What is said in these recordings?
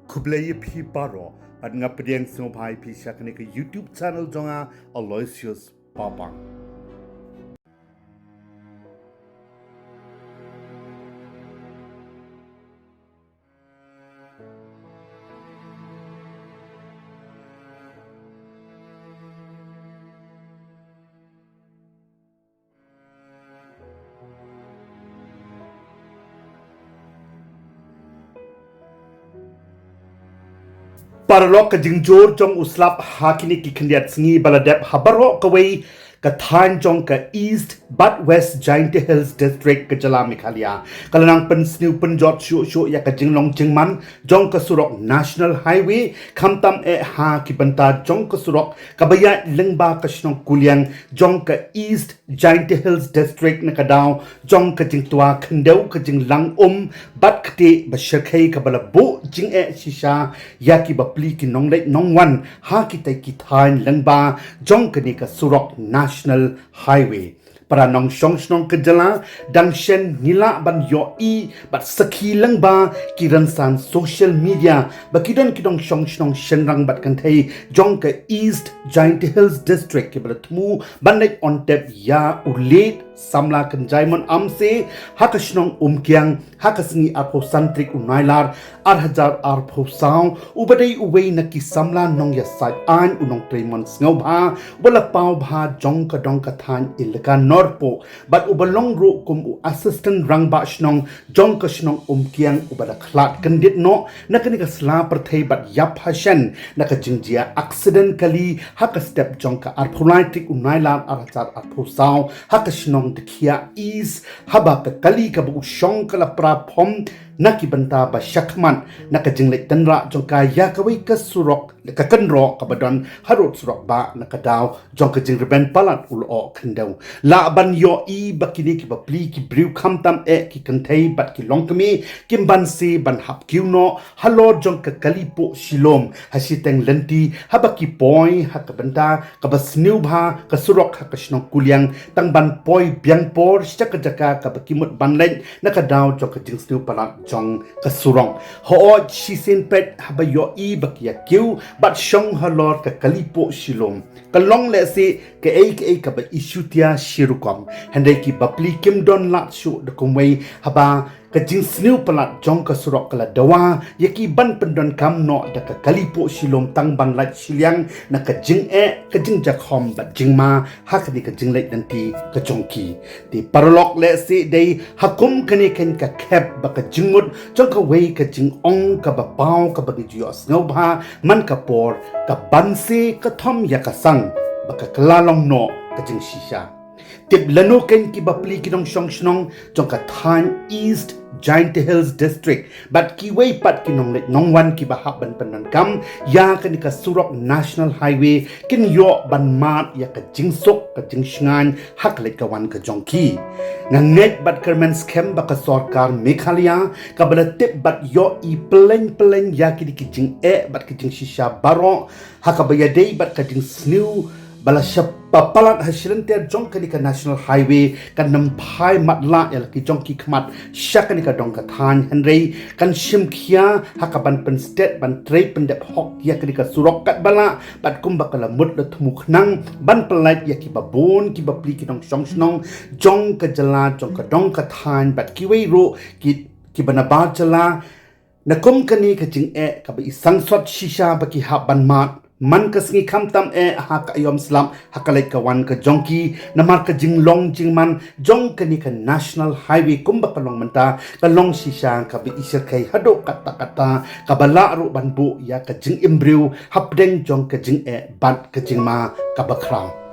Kublai pi paro at ngapdiang snobhai pi shakani ka YouTube channel jonga Aloysius Papang. Paralok ka jingjor jong uslap hakini ki khandiat sngi baladep habaro kawai ka than jong ka East but West Giant Hills District ka Jala Mikhalia kalanang pen sniu pen jot shu ya ka jinglong jingman jong ka surok National Highway khamtam e ha ki banta jong ka surok kabaya lengba ka shnong kuliang jong ka East Giant Hills District na kadaw jong ka jingtua khandeu ka jinglang bat kate ba shirkhai ka bala bo jing e shisha ya ki ba pli ki nong lei nong wan ha ki tai ki thain lengba jong ka ni ka surok National Highway para nong shong ke jala dang shen nila ban yo I bat sakhi lengba ki ransan social media ba kidon kidong shong shen rang bat kan thei jong ka East Giant Hills District ke bala thmu ban nei on tap ya ulet samla Kynjaimon Amse Haka shnong Umkiang Haka singi arpo santrik unailar arhajar arpo saw ubadai uwei na ki samla nong ya sai an unong tremon sngaw bha wala pau bha jong ka dong ka than ilka norpo but ubalong ru kum u assistant rang ba shnong jong ka shnong Umkiang ubada khlat kandit no na kani ka sla perthei bat yap hashan na ka jingjia accident kali Haka step jong ka arpolaitik unailar arhajar arpo saw Haka shnong Dekia is haba ka kali ka bu Shong kala pra phom naki banta ba shakman naka jingle tanra jong ka ya ka wei ka surok ka kanro ka badon harot surok ba naka daw jong ka jing reben palat ul o khandau la ban yo I bakini ki ba pli ki briu khamtam e ki kanthei bat ki longkami kim ban se ban hap kiuno halo jong ka kali Puhshilum hasiteng lenti haba ki poi ha ka banta ka basniu bha ka surok ha ka shnong kuliang tang ban poi biang por chaka jaka ka bakimut banlen naka daw jong ka jing sniu palat jong ka surong ho chi sin pet haba yo I bakia kiu bat shong halor ka kali Puhshilum ka long le se ka ka ba isutia shirukom handai ki bapli kim don lat shu de kumwei haba ka jing sniu palat jong ka surok kala dawa yaki ban pendon kam no da ka kali Puhshilum tang ban lat shiliang na ka jing jakhom bat jing ma hakani ka jing lait nanti ka jongki ti paralok le se dei hakum kani ken ka khep ba ka jingut jong ka wei ka jing ong ka ba pau ka ba gi yos ngau bha man ka por ka banse ka thom ya ka sang ba ka klalong no ka jing shisha tip lano ken ki bapli kinong shong shnong jong ka than East Giant Hills District but ki wei pat kinong let nong wan ki bahap ban panan kam ya ka ni ka surok National Highway kin yo ban mat ya ka jingsok ka jingshngan hak let ka wan ka jongki nganget bat kermen scam ba ka sarkar Meghalaya ka bala tip bat yo I pleng ya ki jing bat ki jing shisha baro haka bayadei bat ka jing sniu bala shapa palat hasilenter jong kani ka National Highway kan namphai matla el ki jong ki khmat shakani ka dong ka than henrei kan shimkhia hakaban pen state ban trade pen dep hok ya kani ka surok kat bala pat kumba kala mut le thmuk nang ban pelait ya ki babon ki bapli ki dong shong snong jong ka jala jong ka dong ka than bat ki wei ro ki banabar jala na kum kani ka jing ka ba isang sot shisha ba ki haban mat man ka sngi khamtam ha ka yom slam ha ka lai ka wan ka jongki namar ka jinglong jingman jong ka ni ka National Highway kumba ka long manta ka long shisha ka bi isir kai hado kata ka bala ru banbu ya ka jing imbriu hapdeng jong ka jing bat ka jingma ka bakrang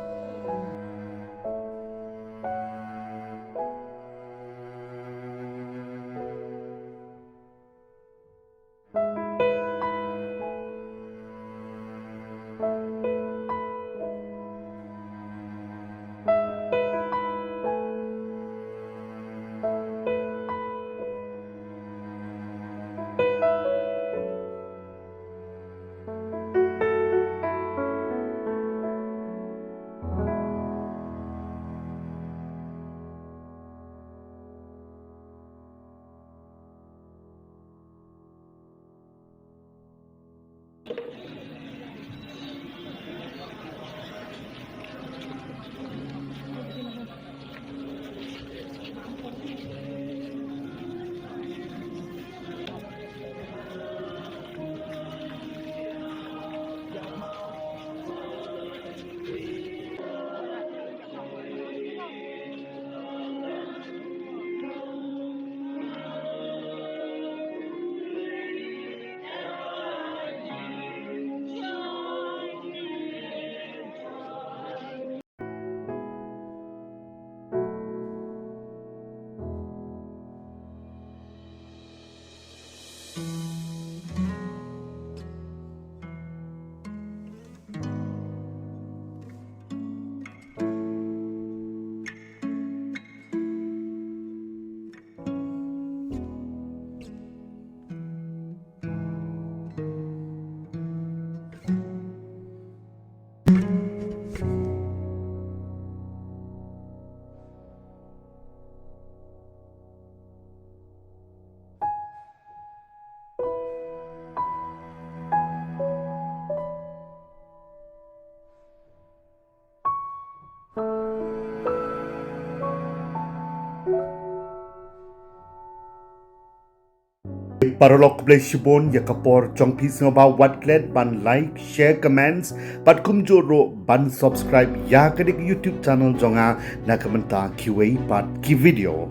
parolok play shibon ya kapor chong pis ngaba watlet ban like share comments pat kumjoro ban subscribe ya kadik YouTube channel jonga na kamenta kiwei pat ki video